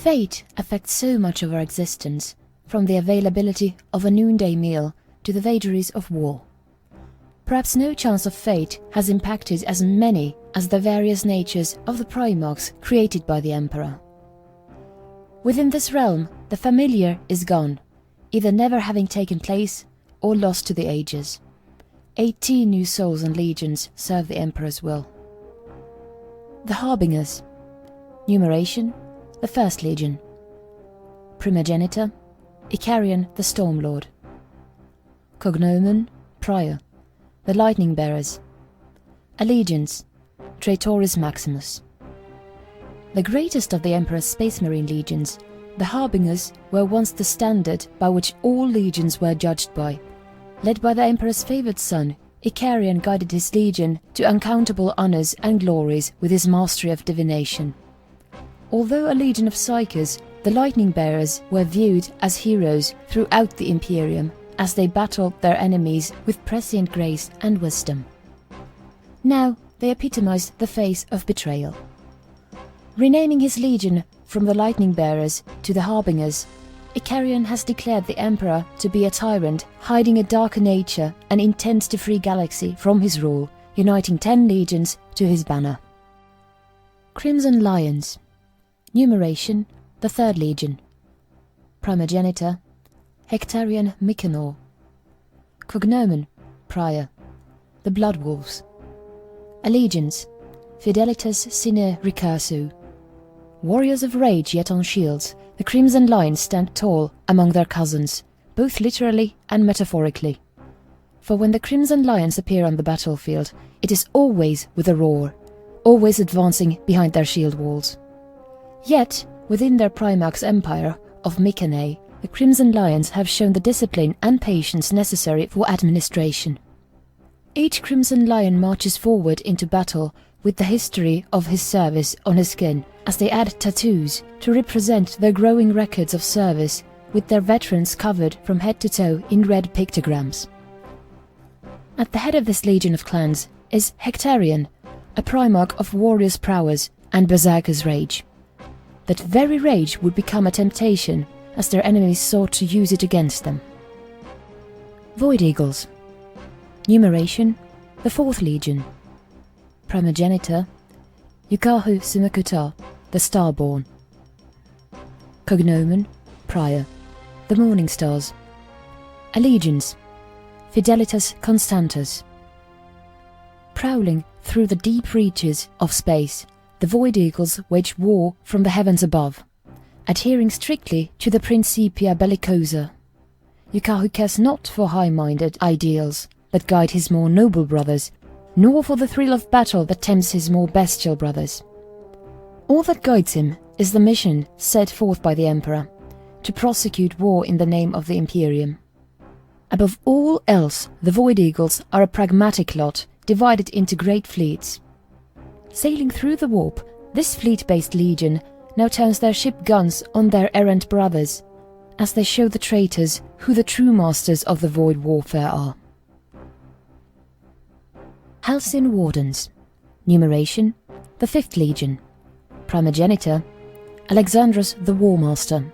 Fate affects so much of our existence, from the availability of a noonday meal to the vagaries of war. Perhaps no chance of fate has impacted as many as the various natures of the primarchs created by the Emperor. Within this realm, the familiar is gone, either never having taken place or lost to the ages. 18 new souls and legions serve the Emperor's will. The Harbingers. Numeration: the First Legion. Primogenitor: Icarian the Stormlord. Cognomen: Prior, the Lightning Bearers. Allegiance: Traitoris Maximus. The greatest of the Emperor's Space Marine legions, the Harbingers were once the standard by which all legions were judged by. Led by the Emperor's favoured son, Icarian guided his legion to uncountable honours and glories with his mastery of divination. Although a legion of Psykers, the Lightning Bearers were viewed as heroes throughout the Imperium as they battled their enemies with prescient grace and wisdom. Now they epitomized the face of betrayal. Renaming his legion from the Lightning Bearers to the Harbingers, Icarian has declared the Emperor to be a tyrant hiding a darker nature and intends to free galaxy from his rule, uniting 10 legions to his banner. Crimson Lions. Numeration: the Third Legion. Primogenitor: Hectarian Mykonor. Cognomen: Prior, the Blood Wolves. Allegiance: Fidelitas Sine Recursu. Warriors of rage yet on shields, the Crimson Lions stand tall among their cousins, both literally and metaphorically. For when the Crimson Lions appear on the battlefield, it is always with a roar, always advancing behind their shield walls. Yet, within their Primarch's empire of Mycenae, the Crimson Lions have shown the discipline and patience necessary for administration. Each Crimson Lion marches forward into battle with the history of his service on his skin, as they add tattoos to represent their growing records of service, with their veterans covered from head to toe in red pictograms. At the head of this legion of clans is Hectarian, a Primarch of warriors' prowess and berserkers' rage. That very rage would become a temptation as their enemies sought to use it against them. Void Eagles. Numeration: the Fourth Legion. Primogenitor: Yukahu Sumakuta, the Starborn. Cognomen: Prior, the Morning Stars. Allegiance: Fidelitas Constantus. Prowling through the deep reaches of space, the Void Eagles wage war from the heavens above, adhering strictly to the Principia Bellicosa. Yukahu cares not for high-minded ideals that guide his more noble brothers, nor for the thrill of battle that tempts his more bestial brothers. All that guides him is the mission set forth by the Emperor, to prosecute war in the name of the Imperium. Above all else, the Void Eagles are a pragmatic lot, divided into great fleets. Sailing through the warp, this fleet-based legion now turns their ship guns on their errant brothers, as they show the traitors who the true masters of the Void warfare are. Halcyon Wardens. Numeration: the Fifth Legion. Primogenitor: Alexandros the War Master.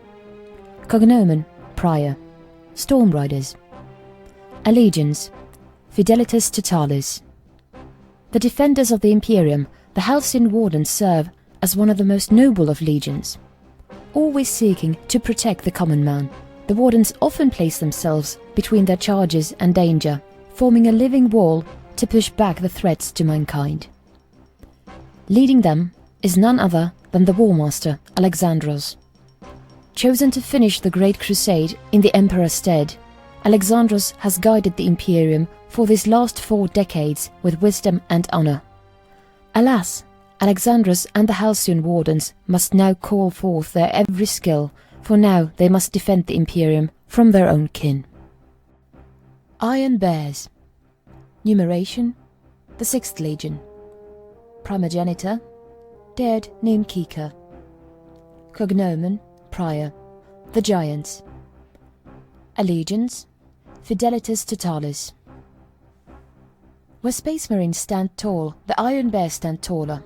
Cognomen: Prior, Storm Riders. Allegiance: Fidelitas Totalis. The defenders of the Imperium, the Halcyon Wardens serve as one of the most noble of legions. Always seeking to protect the common man, the Wardens often place themselves between their charges and danger, forming a living wall to push back the threats to mankind. Leading them is none other than the War Master, Alexandros. Chosen to finish the Great Crusade in the Emperor's stead, Alexandros has guided the Imperium for these last 4 decades with wisdom and honor. Alas, Alexandros and the Halcyon Wardens must now call forth their every skill, for now they must defend the Imperium from their own kin. Iron Bears. Numeration: the Sixth Legion. Primogenitor: Dared named Kika. Cognomen: Prior, the Giants. Allegiance: Fidelitas Totalis. Where Space Marines stand tall, the Iron Bears stand taller.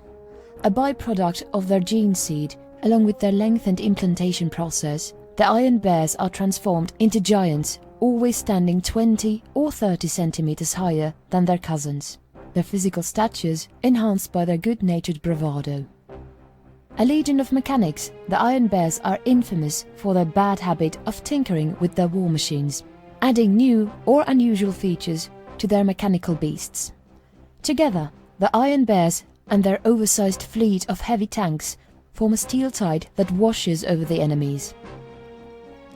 A byproduct of their gene seed Along with their lengthened implantation process, the Iron Bears are transformed into giants, always standing 20 or 30 centimeters higher than their cousins, their physical statures enhanced by their good-natured bravado. A legion of mechanics, the Iron Bears are infamous for their bad habit of tinkering with their war machines, adding new or unusual features to their mechanical beasts. Together, the Iron Bears and their oversized fleet of heavy tanks form a steel tide that washes over the enemies.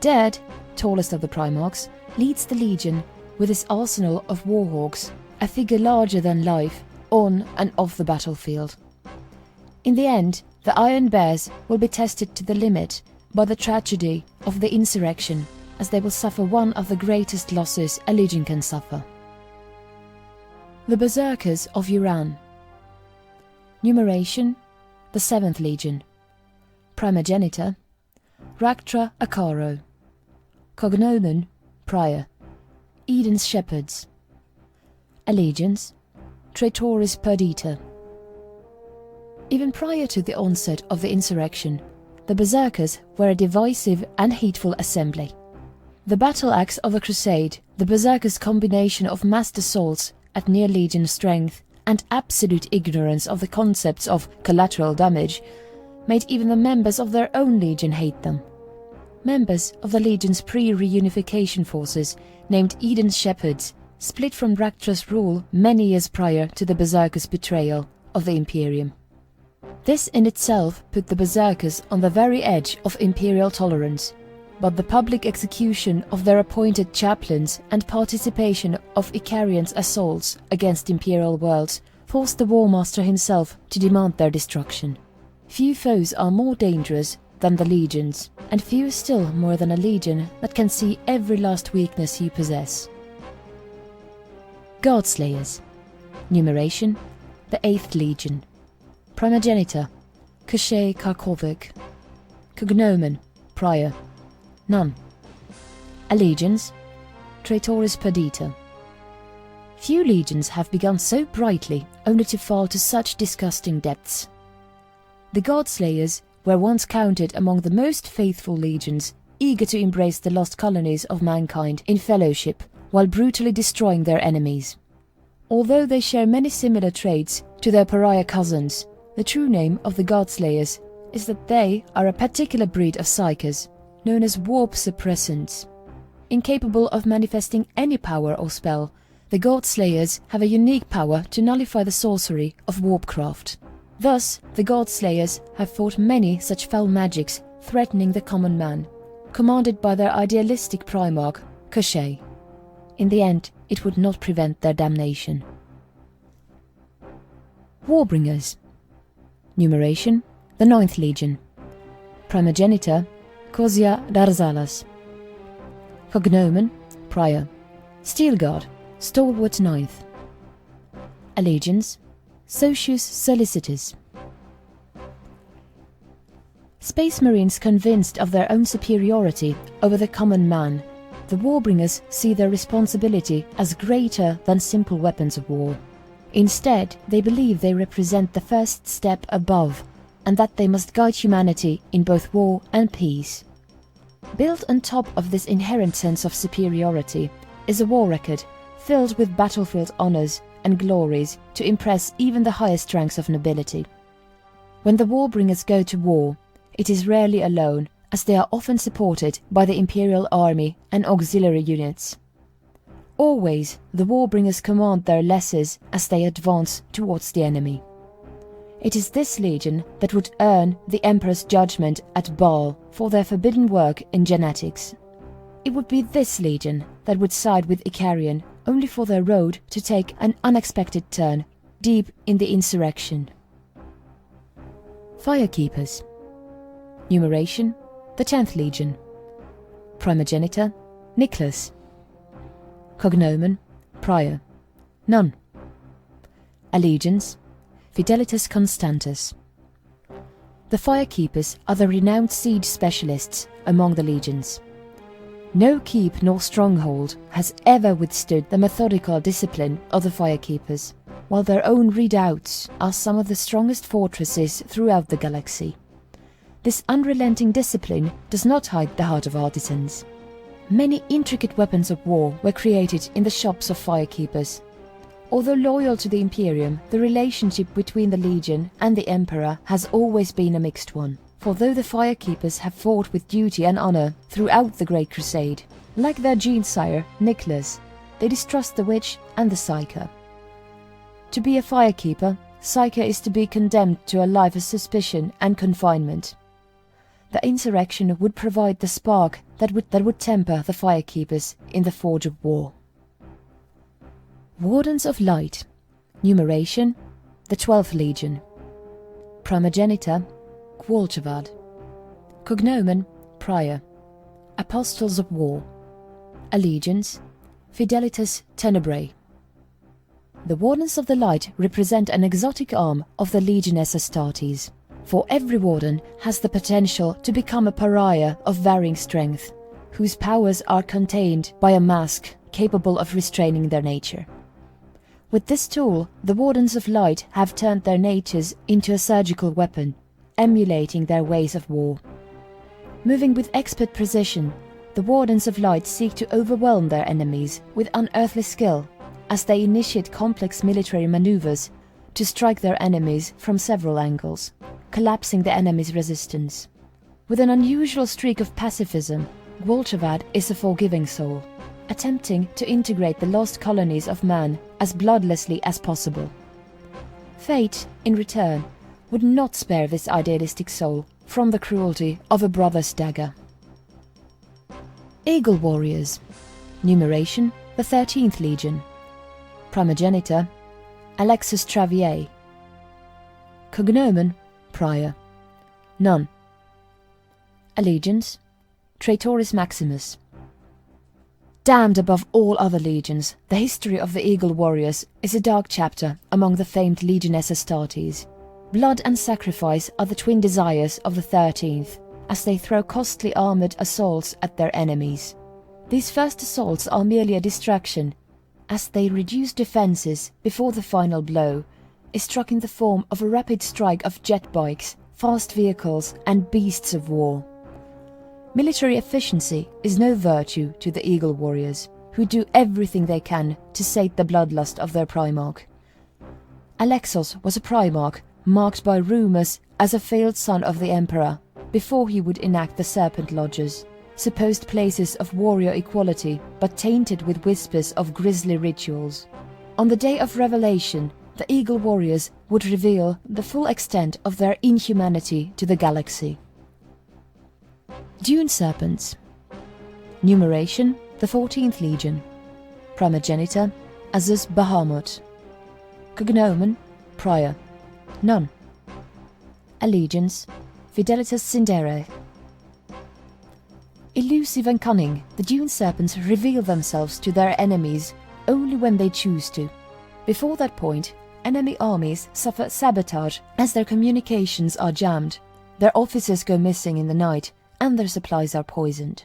Dead, tallest of the Primarchs, leads the Legion with his arsenal of warhawks, a figure larger than life, on and off the battlefield. In the end, the Iron Bears will be tested to the limit by the tragedy of the insurrection, as they will suffer one of the greatest losses a Legion can suffer. The Berserkers of Uran. Numeration: the 7th Legion. Primogenitor: Ractra Acaro. Cognomen: Prior. Eden's Shepherds. Allegiance: Traitoris Perdita. Even prior to the onset of the insurrection, the Berserkers were a divisive and hateful assembly. The battle axe of a crusade, the Berserkers' combination of massed assaults at near Legion strength and absolute ignorance of the concepts of collateral damage, made even the members of their own Legion hate them. Members of the Legion's pre-reunification forces, named Eden's Shepherds, split from Ractra's rule many years prior to the Berserkers' betrayal of the Imperium. This in itself put the Berserkers on the very edge of Imperial tolerance, but the public execution of their appointed chaplains and participation of Icarian's assaults against Imperial worlds forced the War Master himself to demand their destruction. Few foes are more dangerous than the Legions, and few still more than a Legion that can see every last weakness you possess. Godslayers. Numeration: the 8th Legion. Primogenitor: Kshay Karkovic. Cognomen: Prior. None. Allegiance: Traitoris Perdita. Few legions have begun so brightly only to fall to such disgusting depths. The Godslayers were once counted among the most faithful legions, eager to embrace the lost colonies of mankind in fellowship while brutally destroying their enemies. Although they share many similar traits to their pariah cousins, the true name of the Godslayers is that they are a particular breed of psykers, known as warp suppressants. Incapable of manifesting any power or spell, the Godslayers have a unique power to nullify the sorcery of warpcraft. Thus, the Godslayers have fought many such foul magics threatening the common man, commanded by their idealistic Primarch, Kshay. In the end, it would not prevent their damnation. Warbringers. Numeration: the 9th Legion. Primogenitor: Kozia Darzalas. Cognomen: Prior. Steelguard, Stalwart 9th. Allegiance: Socius Solicitus. Space Marines convinced of their own superiority over the common man, the Warbringers see their responsibility as greater than simple weapons of war. Instead, they believe they represent the first step above, and that they must guide humanity in both war and peace. Built on top of this inherent sense of superiority is a war record filled with battlefield honors and glories to impress even the highest ranks of nobility. When the Warbringers go to war, it is rarely alone, as they are often supported by the Imperial Army and auxiliary units. Always, the Warbringers command their lessers as they advance towards the enemy. It is this legion that would earn the Emperor's judgment at Baal for their forbidden work in genetics. It would be this legion that would side with Icarian only for their road to take an unexpected turn deep in the insurrection. Firekeepers. Numeration: the 10th Legion. Primogenitor: Nicholas. Cognomen: Prior. None. Allegiance: Fidelitas Constantus. The Firekeepers are the renowned siege specialists among the legions. No keep nor stronghold has ever withstood the methodical discipline of the Firekeepers, while their own redoubts are some of the strongest fortresses throughout the galaxy. This unrelenting discipline does not hide the heart of artisans. Many intricate weapons of war were created in the shops of firekeepers. Although loyal to the Imperium, the relationship between the Legion and the Emperor has always been a mixed one. For though the firekeepers have fought with duty and honor throughout the Great Crusade, like their gene-sire, Nicholas, they distrust the witch and the Psyker. To be a firekeeper, Psyker is to be condemned to a life of suspicion and confinement. The insurrection would provide the spark that would temper the firekeepers in the forge of war. Wardens of Light. Numeration: the 12th Legion. Primogenitor: Gwalchavad. Cognomen: Prior. Apostles of War. Allegiance: Fidelitas Tenebrae. The Wardens of the Light represent an exotic arm of the Legiones Astartes, for every warden has the potential to become a pariah of varying strength, whose powers are contained by a mask capable of restraining their nature. With this tool, the Wardens of Light have turned their natures into a surgical weapon, emulating their ways of war. Moving with expert precision, the Wardens of Light seek to overwhelm their enemies with unearthly skill, as they initiate complex military maneuvers to strike their enemies from several angles, collapsing the enemy's resistance. With an unusual streak of pacifism, Gwalchavad is a forgiving soul, attempting to integrate the lost colonies of man as bloodlessly as possible. Fate, in return, would not spare this idealistic soul from the cruelty of a brother's dagger. Eagle Warriors. Numeration: the 13th Legion. Primogenitor: Alexis Travier. Cognomen: Prior. None. Allegiance: Traitoris Maximus. Damned above all other legions, the history of the Eagle Warriors is a dark chapter among the famed Legiones Astartes. Blood and sacrifice are the twin desires of the 13th, as they throw costly armoured assaults at their enemies. These first assaults are merely a distraction, as they reduce defences before the final blow is struck in the form of a rapid strike of jet bikes, fast vehicles and beasts of war. Military efficiency is no virtue to the Eagle Warriors, who do everything they can to sate the bloodlust of their Primarch. Alexos was a Primarch marked by rumours as a failed son of the Emperor, before he would enact the Serpent Lodges, supposed places of warrior equality but tainted with whispers of grisly rituals. On the day of revelation, the Eagle Warriors would reveal the full extent of their inhumanity to the galaxy. Dune Serpents. Numeration: the 14th Legion. Primogenitor: Azus Bahamut. Cognomen: Prior. None. Allegiance: Fidelitas Cindere. Elusive and cunning, the Dune Serpents reveal themselves to their enemies only when they choose to. Before that point, enemy armies suffer sabotage as their communications are jammed, their officers go missing in the night, and their supplies are poisoned.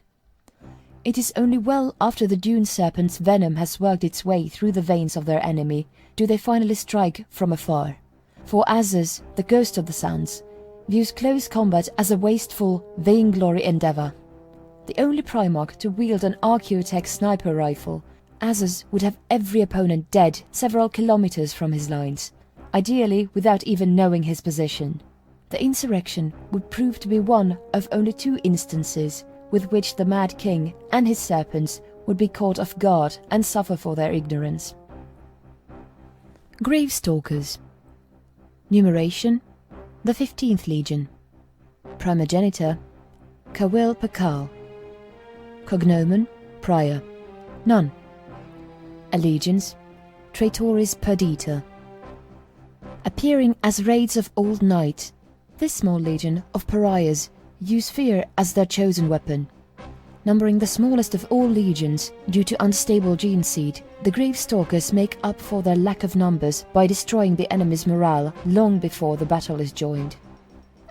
It is only well after the Dune Serpent's venom has worked its way through the veins of their enemy do they finally strike from afar. For Azus, the Ghost of the Sands, views close combat as a wasteful, vainglory endeavour. The only Primarch to wield an Archaeotech sniper rifle, Azus would have every opponent dead several kilometers from his lines, ideally without even knowing his position. The insurrection would prove to be one of only 2 instances with which the Mad King and his serpents would be caught off guard and suffer for their ignorance. Gravestalkers. Numeration: the 15th Legion. Primogenitor: Kawil Pakal. Cognomen: Prior. None. Allegiance: Traitoris Perdita. Appearing as raids of old night, this small legion of pariahs use fear as their chosen weapon. Numbering the smallest of all legions due to unstable gene seed, the Gravestalkers make up for their lack of numbers by destroying the enemy's morale long before the battle is joined.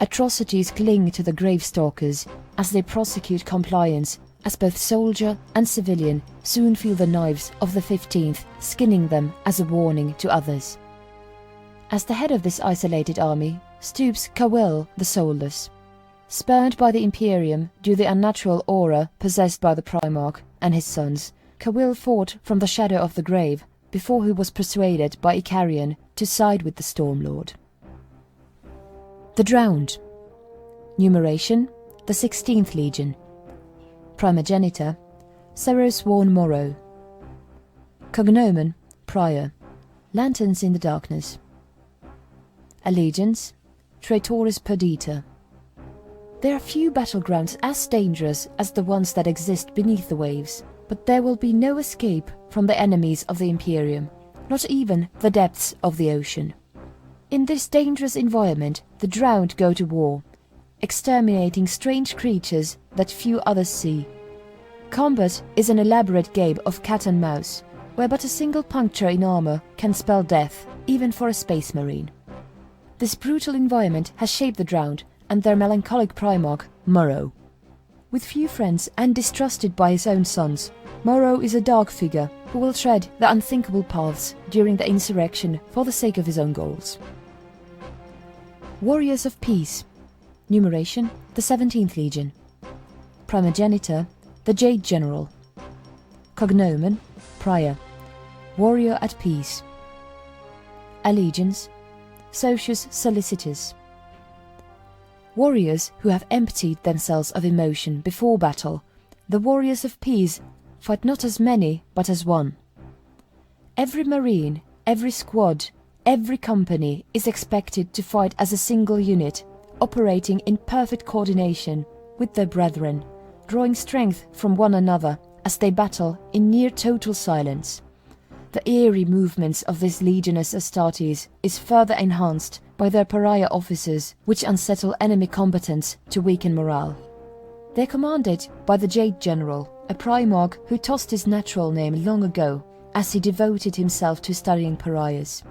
Atrocities cling to the Gravestalkers as they prosecute compliance, as both soldier and civilian soon feel the knives of the 15th skinning them as a warning to others. As the head of this isolated army stoops Kawil the Soulless. Spurned by the Imperium due to the unnatural aura possessed by the Primarch and his sons, Cawill fought from the shadow of the grave before he was persuaded by Icarian to side with the Stormlord. The Drowned. Numeration: the 16th Legion. Primogenitor: Seros Worn Morrow. Cognomen: Prior. Lanterns in the Darkness. Allegiance: Traitoris Perdita. There are few battlegrounds as dangerous as the ones that exist beneath the waves, but there will be no escape from the enemies of the Imperium, not even the depths of the ocean. In this dangerous environment, the Drowned go to war, exterminating strange creatures that few others see. Combat is an elaborate game of cat and mouse, where but a single puncture in armor can spell death, even for a space marine. This brutal environment has shaped the Drowned and their melancholic Primarch, Morrow. With few friends and distrusted by his own sons, Morrow is a dark figure who will tread the unthinkable paths during the insurrection for the sake of his own goals. Warriors of Peace. Numeration: the 17th Legion. Primogenitor: the Jade General. Cognomen: Prior. Warrior at Peace. Allegiance: Socius Solicitus. Warriors who have emptied themselves of emotion before battle, the Warriors of Peace fight not as many but as one. Every marine, every squad, every company is expected to fight as a single unit, operating in perfect coordination with their brethren, drawing strength from one another as they battle in near total silence. The eerie movements of these legiones Astartes is further enhanced by their pariah officers, which unsettle enemy combatants to weaken morale. They are commanded by the Jade General, a Primarch who tossed his natural name long ago, as he devoted himself to studying pariahs.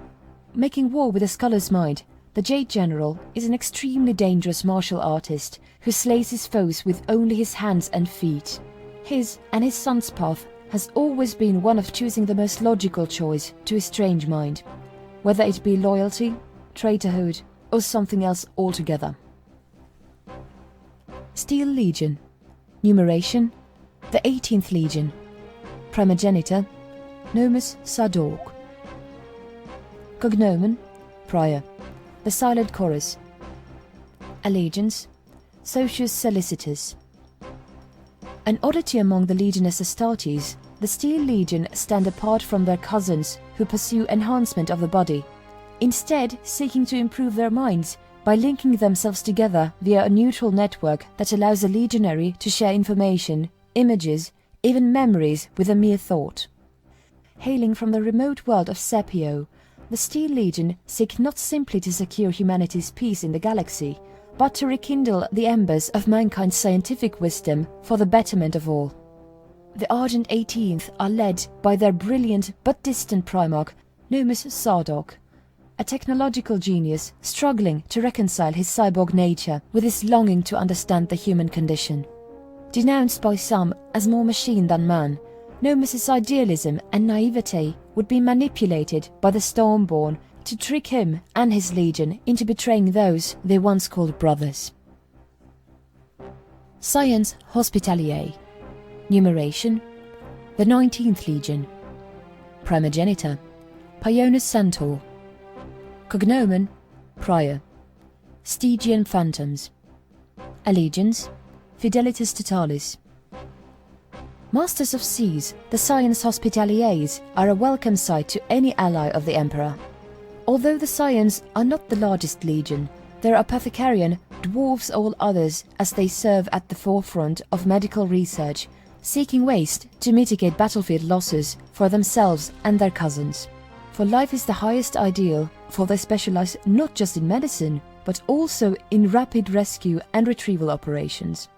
Making war with a scholar's mind, the Jade General is an extremely dangerous martial artist who slays his foes with only his hands and feet. His and his son's path has always been one of choosing the most logical choice to his strange mind, whether it be loyalty, traitorhood, or something else altogether. Steel Legion. Numeration: the 18th Legion. Primogenitor: Nomus Sardork. Cognomen: Prior. The Silent Chorus. Allegiance: Socius Solicitus. An oddity among the Legiones Astartes, the Steel Legion stand apart from their cousins who pursue enhancement of the body, instead seeking to improve their minds by linking themselves together via a neutral network that allows a legionary to share information, images, even memories with a mere thought. Hailing from the remote world of Sepio, the Steel Legion seek not simply to secure humanity's peace in the galaxy, but to rekindle the embers of mankind's scientific wisdom for the betterment of all. The Argent 18th are led by their brilliant but distant Primarch, Nomus Sardok, a technological genius struggling to reconcile his cyborg nature with his longing to understand the human condition. Denounced by some as more machine than man, Nomus's idealism and naivete would be manipulated by the Stormborn to trick him and his legion into betraying those they once called brothers. Science Hospitalier. Numeration: the 19th Legion. Primogenitor: Pionus Centaur. Cognomen: Prior. Stygian Phantoms. Allegiance: Fidelitas Totalis. Masters of Seas, the Science Hospitaliers are a welcome sight to any ally of the Emperor. Although the Scions are not the largest legion, their apothecarian dwarfs all others as they serve at the forefront of medical research, seeking ways to mitigate battlefield losses for themselves and their cousins. For life is the highest ideal, for they specialize not just in medicine, but also in rapid rescue and retrieval operations.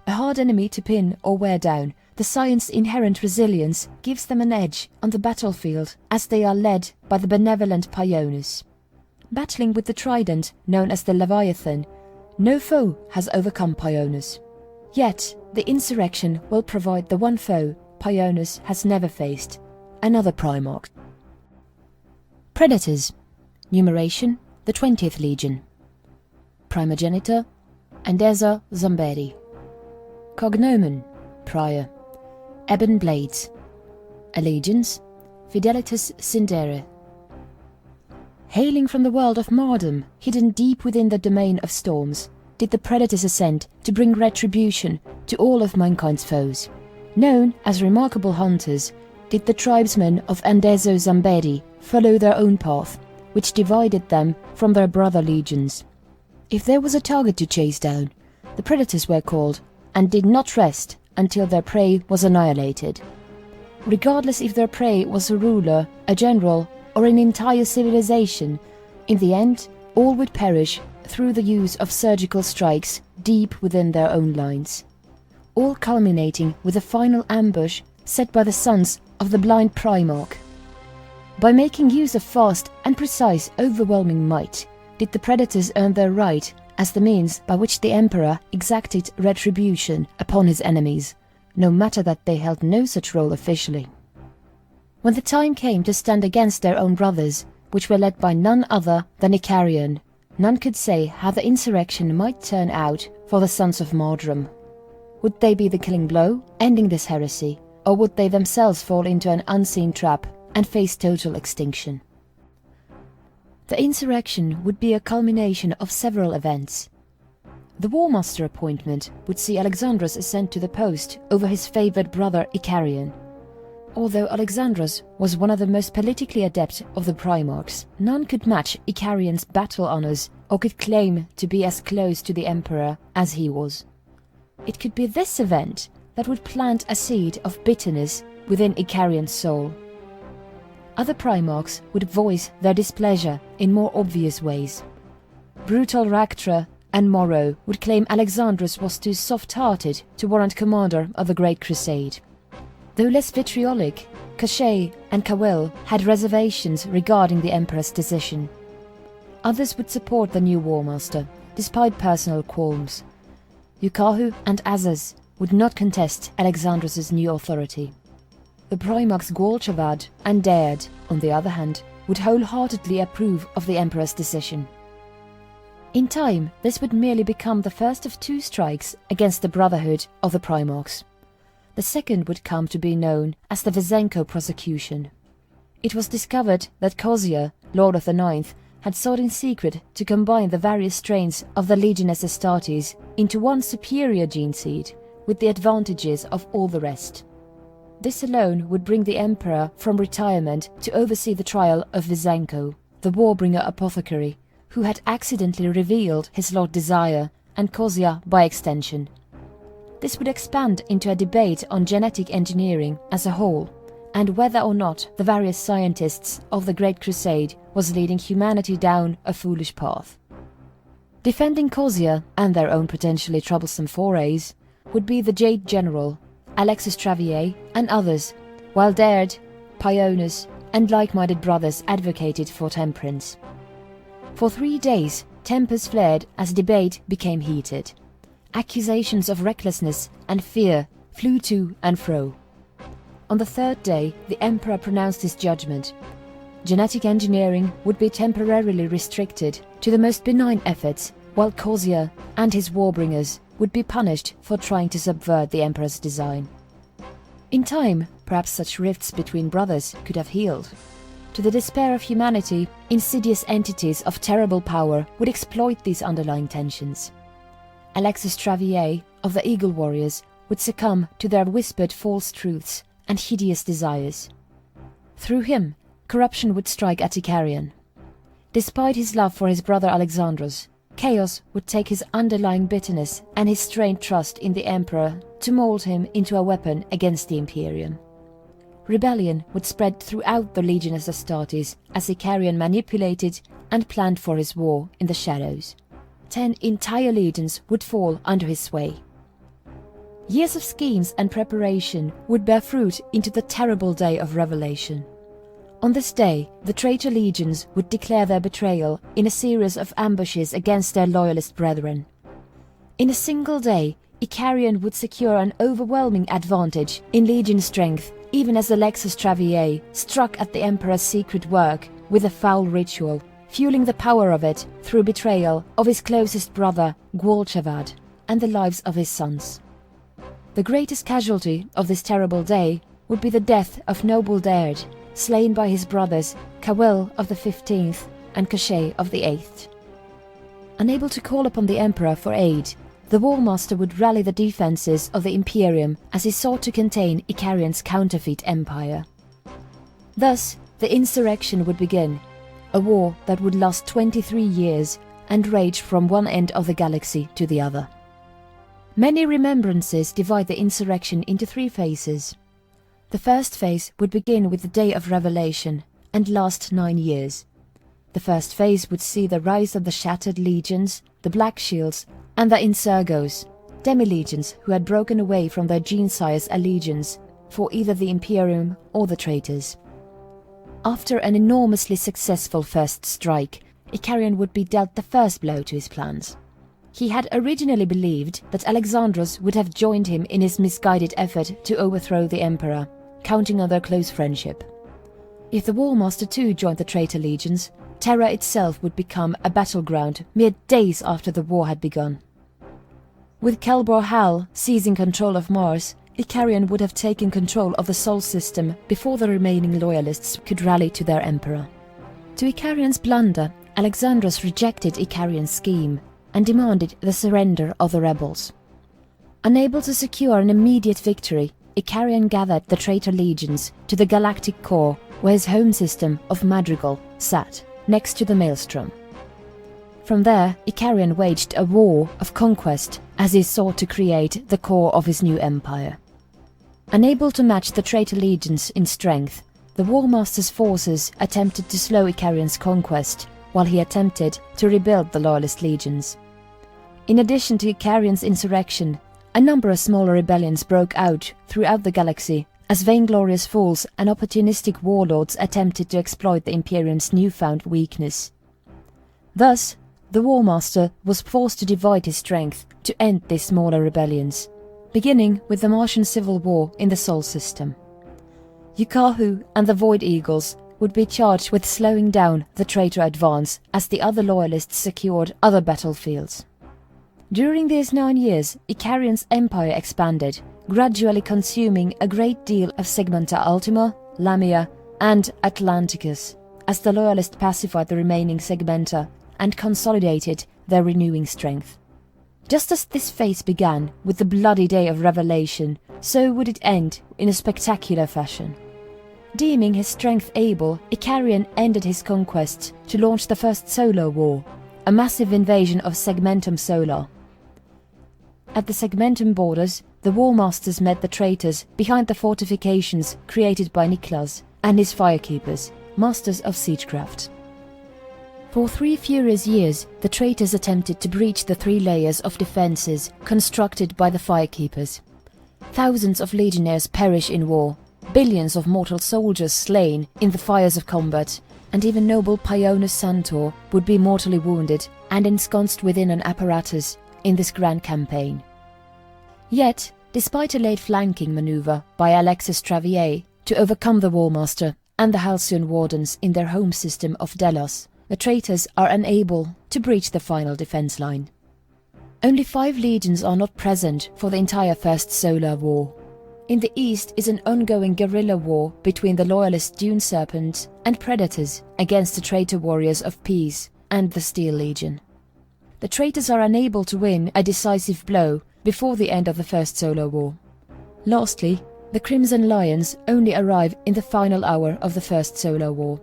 A hard enemy to pin or wear down, the Scion's inherent resilience gives them an edge on the battlefield as they are led by the benevolent Pionus. Battling with the trident known as the Leviathan, no foe has overcome Pionus. Yet, the insurrection will provide the one foe Pionus has never faced, another Primarch. Predators. Numeration: the 20th Legion. Primogenitor: Andezo Zambedi. Cognomen: Prior. Ebon Blades. Allegiance: Fidelitas Sindere. Hailing from the world of Mardum, hidden deep within the domain of storms, did the predators ascend to bring retribution to all of mankind's foes. Known as remarkable hunters, did the tribesmen of Andezo Zambedi follow their own path, which divided them from their brother legions. If there was a target to chase down, the predators were called, and did not rest until their prey was annihilated. Regardless if their prey was a ruler, a general, or an entire civilization, in the end, all would perish through the use of surgical strikes deep within their own lines. All culminating with a final ambush set by the sons of the blind Primarch. By making use of fast and precise overwhelming might, did the predators earn their right as the means by which the Emperor exacted retribution upon his enemies, no matter that they held no such role officially. When the time came to stand against their own brothers, which were led by none other than Icarian, none could say how the insurrection might turn out for the sons of Mardrum. Would they be the killing blow, ending this heresy, or would they themselves fall into an unseen trap and face total extinction? The insurrection would be a culmination of several events. The War Master appointment would see Alexandros ascend to the post over his favoured brother Icarian. Although Alexandros was one of the most politically adept of the Primarchs, none could match Icarian's battle honours or could claim to be as close to the Emperor as he was. It could be this event that would plant a seed of bitterness within Icarian's soul. Other Primarchs would voice their displeasure in more obvious ways. Brutal Ractra and Morrow would claim Alexandros was too soft-hearted to warrant commander of the Great Crusade. Though less vitriolic, Cachet and Cawel had reservations regarding the Emperor's decision. Others would support the new War Master, despite personal qualms. Yukahu and Azaz would not contest Alexandros' new authority. The Primarchs Gwalchavad and Dared, on the other hand, would wholeheartedly approve of the Emperor's decision. In time, this would merely become the first of two strikes against the Brotherhood of the Primarchs. The second would come to be known as the Vizenko prosecution. It was discovered that Kozia, Lord of the Ninth, had sought in secret to combine the various strains of the Legiones Astartes into one superior gene seed, with the advantages of all the rest. This alone would bring the Emperor from retirement to oversee the trial of Vizenko, the Warbringer apothecary, who had accidentally revealed his Lord Desire, and Kozia by extension. This would expand into a debate on genetic engineering as a whole, and whether or not the various scientists of the Great Crusade was leading humanity down a foolish path. Defending Kozia and their own potentially troublesome forays would be the Jade General, Alexis Travier and others, while Dared, Pionus and like-minded brothers advocated for temperance. For 3 days, tempers flared as debate became heated. Accusations of recklessness and fear flew to and fro. On the 3rd day, the Emperor pronounced his judgment. Genetic engineering would be temporarily restricted to the most benign efforts, while Kozia and his Warbringers would be punished for trying to subvert the Emperor's design. In time, perhaps such rifts between brothers could have healed. To the despair of humanity, insidious entities of terrible power would exploit these underlying tensions. Alexis Travier of the Eagle Warriors would succumb to their whispered false truths and hideous desires. Through him, corruption would strike at Icarian. Despite his love for his brother Alexandros, chaos would take his underlying bitterness and his strained trust in the Emperor to mold him into a weapon against the Imperium. Rebellion would spread throughout the Legiones Astartes as Icarian manipulated and planned for his war in the shadows. 10 entire legions would fall under his sway. Years of schemes and preparation would bear fruit into the terrible day of revelation. On this day, the traitor legions would declare their betrayal in a series of ambushes against their loyalist brethren. In a single day, Icarian would secure an overwhelming advantage in legion strength, even as Alexis Travier struck at the Emperor's secret work with a foul ritual, fueling the power of it through betrayal of his closest brother, Gwalchavad, and the lives of his sons. The greatest casualty of this terrible day would be the death of noble Daird, slain by his brothers Cawil of the 15th and Cachet of the 8th. Unable to call upon the Emperor for aid, the Warmaster would rally the defences of the Imperium as he sought to contain Icarian's counterfeit empire. Thus, the insurrection would begin, a war that would last 23 years and rage from one end of the galaxy to the other. Many remembrances divide the insurrection into 3 phases. The first phase would begin with the Day of Revelation and last 9 years. The first phase would see the rise of the Shattered Legions, the Black Shields, and the Insurgos, demi-legions who had broken away from their Genesire's allegiance for either the Imperium or the traitors. After an enormously successful first strike, Icarian would be dealt the first blow to his plans. He had originally believed that Alexandros would have joined him in his misguided effort to overthrow the Emperor, counting on their close friendship. If the Warmaster too joined the traitor legions, Terra itself would become a battleground mere days after the war had begun. With Kelbor Hal seizing control of Mars, Icarian would have taken control of the Sol system before the remaining loyalists could rally to their emperor. To Icarian's blunder, Alexandros rejected Icarian's scheme and demanded the surrender of the rebels. Unable to secure an immediate victory, Icarian gathered the traitor legions to the galactic core where his home system of Madrigal sat, next to the Maelstrom. From there, Icarian waged a war of conquest as he sought to create the core of his new empire. Unable to match the traitor legions in strength, the Warmaster's forces attempted to slow Icarian's conquest, while he attempted to rebuild the Loyalist legions. In addition to Icarian's insurrection, a number of smaller rebellions broke out throughout the galaxy as vainglorious fools and opportunistic warlords attempted to exploit the Imperium's newfound weakness. Thus, the Warmaster was forced to divide his strength to end these smaller rebellions, beginning with the Martian Civil War in the Sol system. Yukahu and the Void Eagles would be charged with slowing down the traitor advance as the other loyalists secured other battlefields. During these 9 years, Icarian's empire expanded, gradually consuming a great deal of Segmenta Ultima, Lamia, and Atlanticus, as the loyalists pacified the remaining Segmenta and consolidated their renewing strength. Just as this phase began with the bloody Day of Revelation, so would it end in a spectacular fashion. Deeming his strength able, Icarian ended his conquests to launch the First Solar War, a massive invasion of Segmentum Solar. At the Segmentum borders, the Warmasters met the traitors behind the fortifications created by Niklas and his firekeepers, masters of siegecraft. For 3 furious years, the traitors attempted to breach the 3 layers of defences constructed by the firekeepers. Thousands of legionnaires perish in war, billions of mortal soldiers slain in the fires of combat, and even noble Pionus Santor would be mortally wounded and ensconced within an apparatus in this grand campaign. Yet, despite a late flanking manoeuvre by Alexis Travier to overcome the Warmaster and the Halcyon Wardens in their home system of Delos, the traitors are unable to breach the final defence line. Only 5 legions are not present for the entire First Solar War. In the east is an ongoing guerrilla war between the loyalist Dune Serpents and Predators against the traitor warriors of Peace and the Steel Legion. The traitors are unable to win a decisive blow before the end of the First Solar War. Lastly, the Crimson Lions only arrive in the final hour of the First Solar War.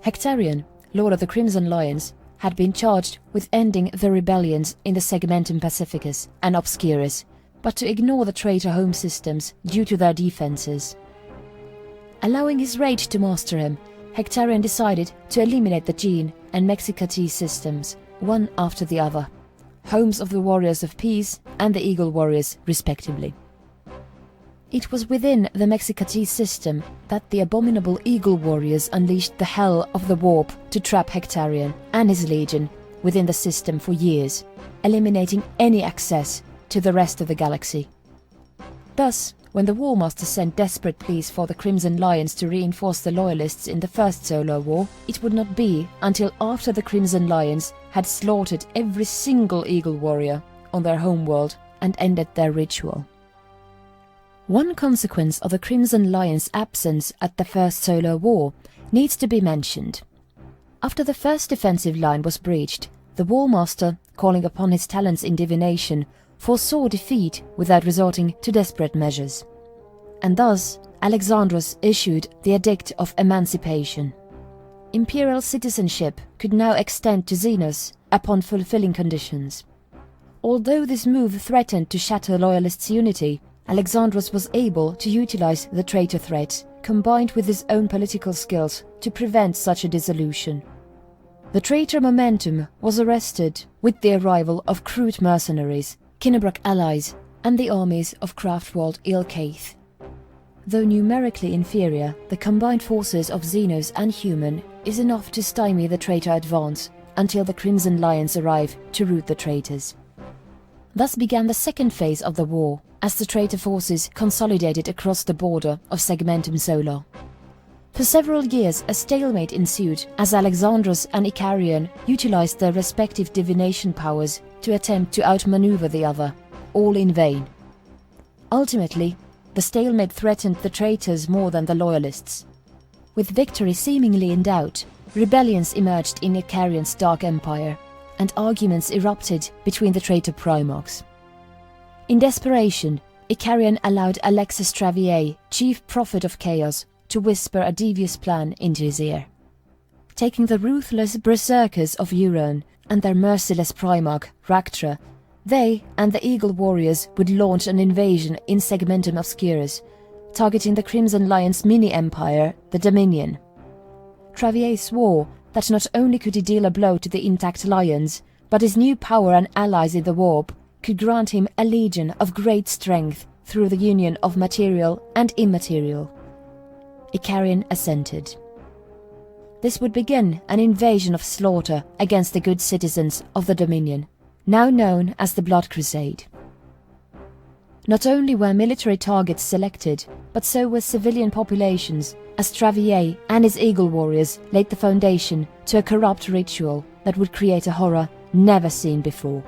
Hectarian, Lord of the Crimson Lions, had been charged with ending the rebellions in the Segmentum Pacificus and Obscurus, but to ignore the traitor home systems due to their defences. Allowing his rage to master him, Hectarian decided to eliminate the Gene and Mexicati systems, one after the other, homes of the Warriors of Peace and the Eagle Warriors respectively. It was within the Mexicati system that the abominable Eagle Warriors unleashed the hell of the warp to trap Hectarian and his legion within the system for years, eliminating any access to the rest of the galaxy. Thus, when the War Master sent desperate pleas for the Crimson Lions to reinforce the Loyalists in the First Solar War, it would not be until after the Crimson Lions had slaughtered every single Eagle warrior on their homeworld and ended their ritual. One consequence of the Crimson Lions' absence at the First Solar War needs to be mentioned. After the first defensive line was breached, the War Master, calling upon his talents in divination, foresaw defeat without resorting to desperate measures. And thus, Alexandros issued the Edict of Emancipation. Imperial citizenship could now extend to Xenos upon fulfilling conditions. Although this move threatened to shatter Loyalists' unity, Alexandros was able to utilize the traitor threat, combined with his own political skills, to prevent such a dissolution. The traitor momentum was arrested with the arrival of crude mercenaries, Kinnebrock allies, and the armies of Craftworld Ilkaith. Though numerically inferior, the combined forces of Xenos and human is enough to stymie the traitor advance until the Crimson Lions arrive to rout the traitors. Thus began the second phase of the war, as the traitor forces consolidated across the border of Segmentum Solar. For several years a stalemate ensued as Alexandros and Icarion utilized their respective divination powers to attempt to outmaneuver the other, all in vain. Ultimately, the stalemate threatened the traitors more than the Loyalists. With victory seemingly in doubt, rebellions emerged in Icarion's Dark Empire, and arguments erupted between the traitor Primarchs. In desperation, Icarion allowed Alexis Travier, chief prophet of chaos, to whisper a devious plan into his ear. Taking the ruthless berserkers of Euron and their merciless Primarch, Ractra, they and the Eagle warriors would launch an invasion in Segmentum Obscurus, targeting the Crimson Lions' mini-empire, the Dominion. Travier swore that not only could he deal a blow to the intact Lions, but his new power and allies in the warp could grant him a legion of great strength through the union of material and immaterial. Icarion assented. This would begin an invasion of slaughter against the good citizens of the Dominion, now known as the Blood Crusade. Not only were military targets selected, but so were civilian populations, as Travier and his Eagle warriors laid the foundation to a corrupt ritual that would create a horror never seen before: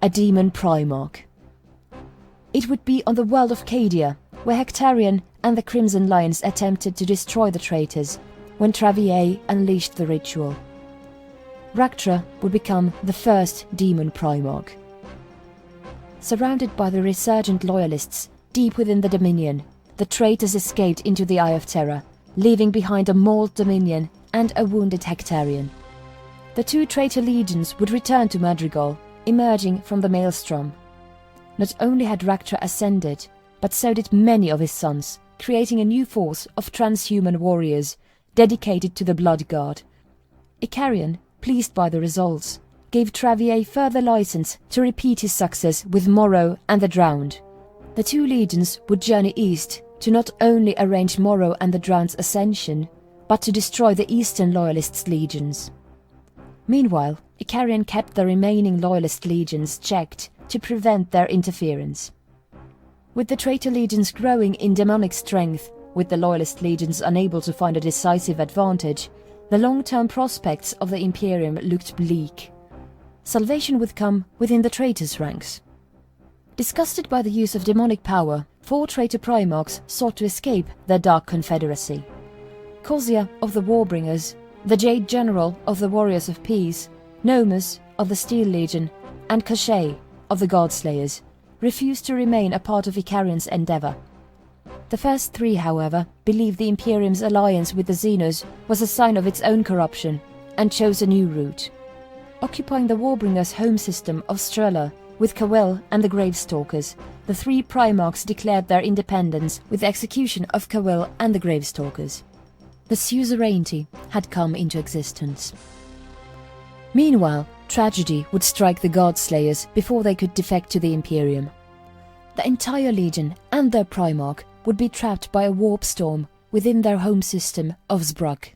a demon Primarch. It would be on the world of Cadia, where Hectarion and the Crimson Lions attempted to destroy the traitors, when Travier unleashed the ritual. Ractra would become the first demon Primarch. Surrounded by the resurgent Loyalists deep within the Dominion, the traitors escaped into the Eye of Terror, leaving behind a mauled Dominion and a wounded Hectarion. The two traitor legions would return to Madrigal, emerging from the Maelstrom. Not only had Ractra ascended, but so did many of his sons, creating a new force of transhuman warriors dedicated to the Blood Guard. Icarion, pleased by the results, gave Travier further license to repeat his success with Morrow and the Drowned. The two legions would journey east to not only arrange Morrow and the Drowned's ascension, but to destroy the Eastern Loyalists' legions. Meanwhile, Icarion kept the remaining Loyalist legions checked to prevent their interference. With the traitor legions growing in demonic strength, with the Loyalist legions unable to find a decisive advantage, the long-term prospects of the Imperium looked bleak. Salvation would come within the traitors' ranks. Disgusted by the use of demonic power, 4 traitor Primarchs sought to escape their dark confederacy. Kozia of the Warbringers, the Jade General of the Warriors of Peace, Nomus of the Steel Legion, and Cochet of the Godslayers refused to remain a part of Icarion's endeavor. The first 3, however, believed the Imperium's alliance with the Xenos was a sign of its own corruption, and chose a new route. Occupying the Warbringers' home system of Strela with Cawell and the Gravestalkers, the 3 Primarchs declared their independence with the execution of Cawell and the Gravestalkers. The suzerainty had come into existence. Meanwhile, tragedy would strike the Godslayers before they could defect to the Imperium. The entire Legion and their Primarch would be trapped by a warp storm within their home system of Zbrug.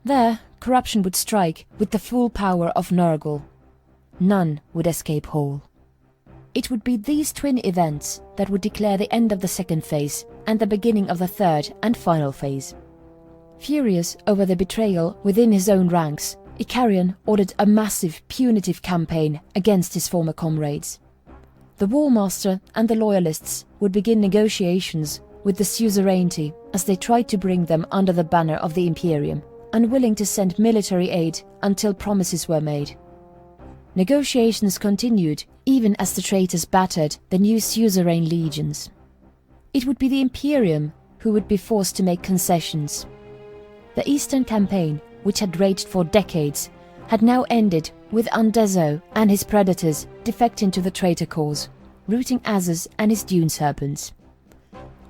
There, corruption would strike with the full power of Nurgle. None would escape whole. It would be these twin events that would declare the end of the second phase and the beginning of the third and final phase. Furious over the betrayal within his own ranks, Icarion ordered a massive punitive campaign against his former comrades. The War Master and the Loyalists would begin negotiations with the suzerainty as they tried to bring them under the banner of the Imperium, unwilling to send military aid until promises were made. Negotiations continued even as the traitors battered the new suzerain legions. It would be the Imperium who would be forced to make concessions. The Eastern Campaign, which had raged for decades, had now ended with Undezo and his predators defecting to the traitor cause, routing Azus and his Dune Serpents.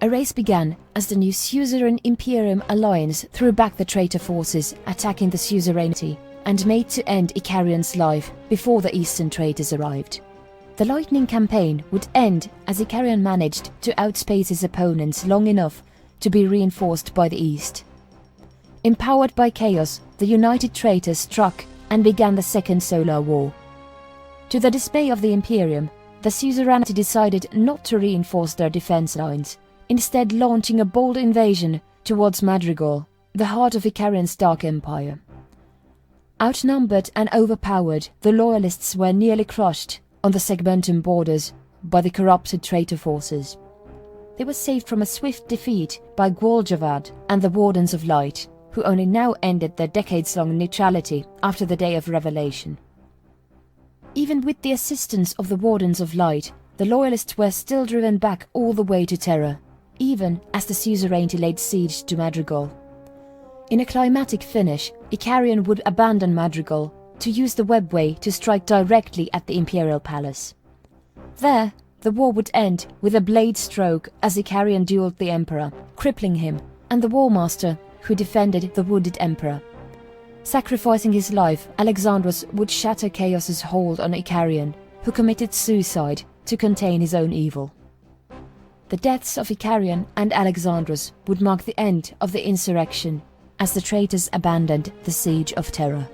A race began as the new Suzerain Imperium alliance threw back the traitor forces attacking the suzerainty and made to end Icarion's life before the Eastern traitors arrived. The Lightning Campaign would end as Icarion managed to outspace his opponents long enough to be reinforced by the East. Empowered by chaos, the united traitors struck and began the Second Solar War. To the dismay of the Imperium, the suzerainty decided not to reinforce their defense lines, instead launching a bold invasion towards Madrigal, the heart of Icarion's Dark Empire. Outnumbered and overpowered, the Loyalists were nearly crushed on the Segmentum borders by the corrupted traitor forces. They were saved from a swift defeat by Gwaljavad and the Wardens of Light, who only now ended their decades-long neutrality after the Day of Revelation. Even with the assistance of the Wardens of Light, the Loyalists were still driven back all the way to Terra, even as the suzerainty laid siege to Madrigal. In a climatic finish, Icarion would abandon Madrigal to use the webway to strike directly at the Imperial Palace. There, the war would end with a blade stroke as Icarion dueled the Emperor, crippling him, and the War Master, who defended the wounded Emperor. Sacrificing his life, Alexandros would shatter Chaos's hold on Icarion, who committed suicide to contain his own evil. The deaths of Icarion and Alexandros would mark the end of the insurrection as the traitors abandoned the siege of Terra.